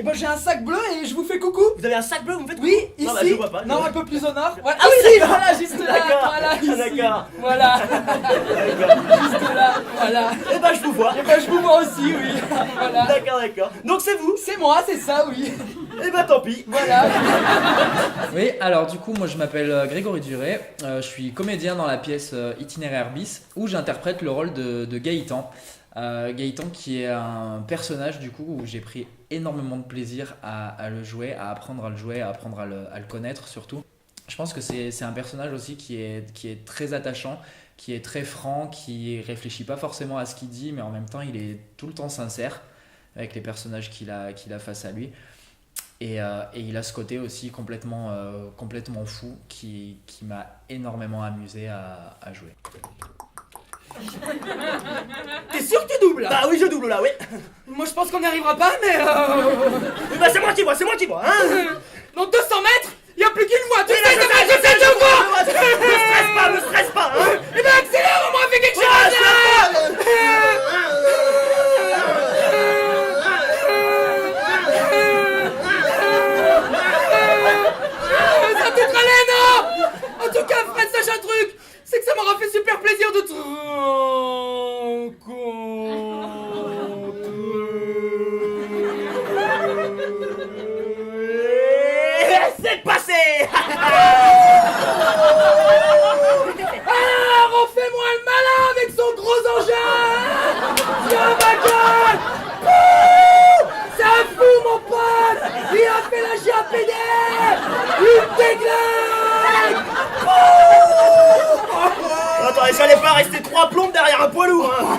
Et ben j'ai un sac bleu et je vous fais coucou. Vous avez un sac bleu, vous me faites Oui, coucou? ici. Non, bah, je vois pas. Non, un peu plus au nord. Voilà. Ah oui, ici, d'accord. voilà, juste là. D'accord, Voilà, ici. d'accord. Voilà. Juste là, voilà. Eh ben, je vous vois. Et ben je vous vois aussi, oui. Voilà. D'accord. Donc c'est vous? C'est moi, c'est ça, oui. Eh ben, tant pis. Voilà. Oui, alors du coup, moi je m'appelle Grégory Duré, je suis comédien dans la pièce Itinéraire bis, où j'interprète le rôle de Gaëtan. Gaëtan qui est un personnage du coup où j'ai pris énormément de plaisir à le jouer, à apprendre à le jouer, à apprendre à le connaître surtout. Je pense que c'est un personnage aussi qui est très attachant, qui est très franc, qui réfléchit pas forcément à ce qu'il dit, mais en même temps il est tout le temps sincère avec les personnages qu'il a face à lui. Et il a ce côté aussi complètement fou qui m'a énormément amusé à jouer. T'es sûr que tu doubles là? Bah oui, je double là, oui. Moi je pense qu'on n'y arrivera pas, mais Bah c'est moi qui vois, hein. Dans 200 mètres, y a plus qu'une voie. Tu Mais là, sais, je sais, je vois. Me stresse pas, hein. Eh ben accélère, au moins fais quelque chose. Ça te tralait, non? En tout cas, Fred, sache un truc, c'est que ça m'aura fait super plaisir de te C'est passé. Alors, refais-moi le malin avec son gros engin. Tiens, ma gueule. Pouh, c'est un fou, mon pote. Il a fait la GAPD. Une déglingue. Attends, j'allais pas rester 3 plombes derrière un poids lourd, hein.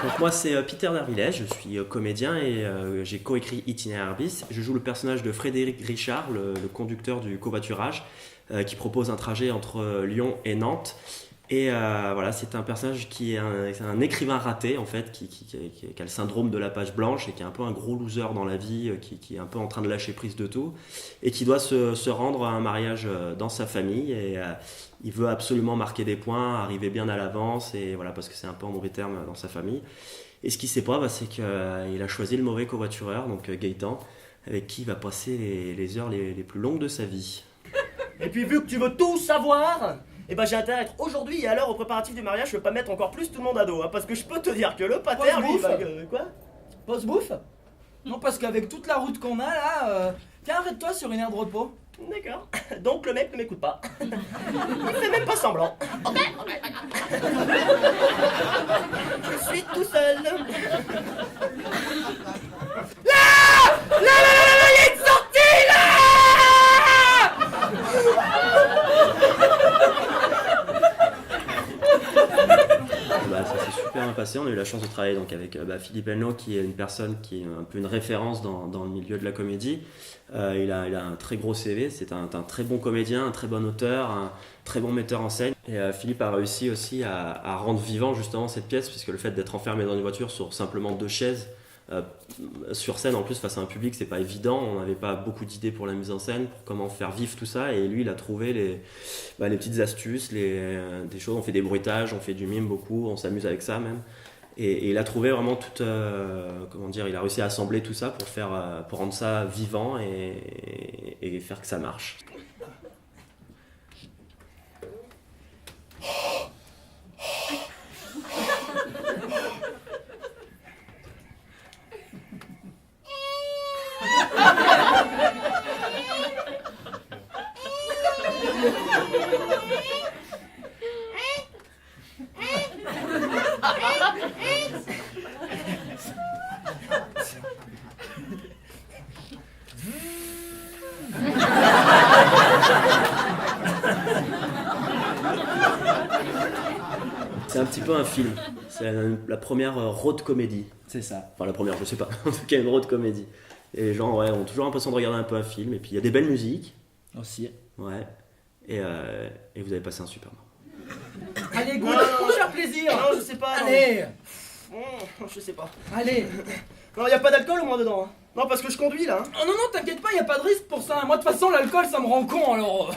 Donc moi c'est Peter Dervillez, je suis comédien et j'ai coécrit Itinéraire bis. Je joue le personnage de Frédéric Richard, le conducteur du covoiturage, qui propose un trajet entre Lyon et Nantes. Et voilà, c'est un personnage qui est un écrivain raté en fait, qui a le syndrome de la page blanche et qui est un peu un gros loser dans la vie, qui est un peu en train de lâcher prise de tout et qui doit se rendre à un mariage dans sa famille et il veut absolument marquer des points, arriver bien à l'avance et voilà parce que c'est un peu en mauvais terme dans sa famille. Et ce qu'il sait pas, c'est qu'il a choisi le mauvais covoitureur, donc Gaëtan, avec qui il va passer les heures les plus longues de sa vie. Et puis vu que tu veux tout savoir, eh ben j'ai intérêt à être aujourd'hui et à l'heure au préparatif du mariage, je veux pas mettre encore plus tout le monde à dos, hein, parce que je peux te dire que le pater, lui, il va... Quoi? Pause-bouffe? Non, parce qu'avec toute la route qu'on a là, tiens, arrête-toi sur une aire de repos. D'accord. Donc le mec ne m'écoute pas. Il fait même pas semblant. Je suis tout seul. Là, il y a une sortie là. Bah, ça s'est super bien passé, on a eu la chance de travailler donc, avec Philippe Henlo qui est une personne qui est un peu une référence dans le milieu de la comédie. Il a un très gros CV, c'est un très bon comédien, un très bon auteur, un très bon metteur en scène. Et Philippe a réussi aussi à rendre vivant justement cette pièce, puisque le fait d'être enfermé dans une voiture sur simplement 2 chaises, sur scène en plus face à un public, c'est pas évident, on n'avait pas beaucoup d'idées pour la mise en scène, pour comment faire vivre tout ça, et lui il a trouvé les petites astuces, des choses, on fait des bruitages, on fait du mime beaucoup, on s'amuse avec ça même. Et il a trouvé vraiment toute, il a réussi à assembler tout ça pour rendre ça vivant et faire que ça marche. C'est un petit peu un film, c'est la première road comédie. C'est ça. Enfin la première, je sais pas, en tout cas une road comédie. Et les gens ont toujours l'impression de regarder un peu un film, et puis il y a des belles musiques. Aussi. Ouais. Et vous avez passé un super moment. Allez, goûte, pour faire plaisir. Non, je sais pas. Allez. Je sais pas. Allez. Non, y a pas d'alcool au moins dedans. Hein. Non, parce que je conduis là. Hein. Oh non, non, t'inquiète pas, y a pas de risque pour ça. Moi, de toute façon, l'alcool, ça me rend con, alors...